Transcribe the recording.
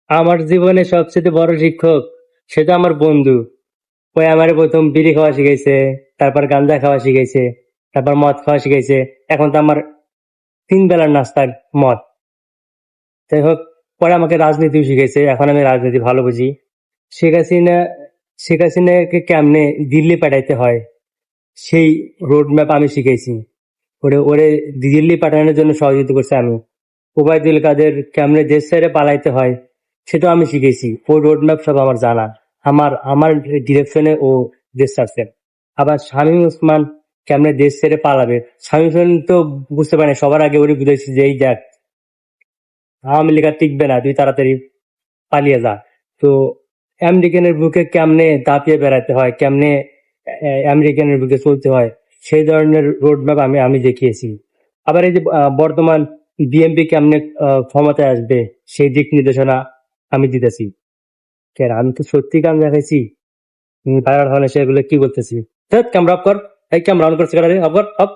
আমার জীবনে সবচেয়ে বড় শিক্ষক সেটা আমার বন্ধু। ওই আমার প্রথম বিড়ি খাওয়া শিখাইছে, তারপর গাঞ্জা খাওয়া শিখাইছে, তারপর মদ খাওয়া শিখাইছে। এখন তো আমার 3 বেলার নাস্তার মদ। যাই হোক, পরে আমাকে রাজনীতিও শিখাইছে, এখন আমি রাজনীতি ভালো বুঝি। শেখ হাসিনা শেখ হাসিনাকে কেমনে দিল্লি পাঠাইতে হয় সেই রোড ম্যাপ আমি শিখেছি। ওরে ওরে দিল্লি পাঠানোর জন্য সহযোগিতা করছে আমি। ওবায়দুল কাদের কেমনে দেশ ছেড়ে পালাইতে হয় সেটাও আমি শিখেছি। ওই রোড ম্যাপ সব আমার জানা। আমার আমার ডিরেকশনে ও দেশ ছাড়ছে। আবার শামীম ওসমান কেমনে দেশ ছেড়ে পালাবে, শামীম ওসমান তো বুঝতে পারে না। সবার আগে ওরে বুঝাইছি যে এই দেখ, আওয়ামী লীগ আর টিকবে না, তুই তাড়াতাড়ি পালিয়ে যা। তো আমেরিকানের বুকে কেমনে দাপিয়ে বেড়াতে হয়, কেমনে আমেরিকানের বুকে চলতে হয়, সেই ধরনের রোড ম্যাপ আমি আমি দেখিয়েছি। আবার এই যে বর্তমান বিএনপি কেমনে ক্ষমতায় আসবে সেই দিক নির্দেশনা আমি দিতেছি। কেন, আমি তো সত্যি কাম দেখাইছি। ভাইরাল হলে সেগুলো কি বলতেছি? ক্যামেরা অফ কর, এই ক্যামেরা অন করছে, অফ কর, অফ।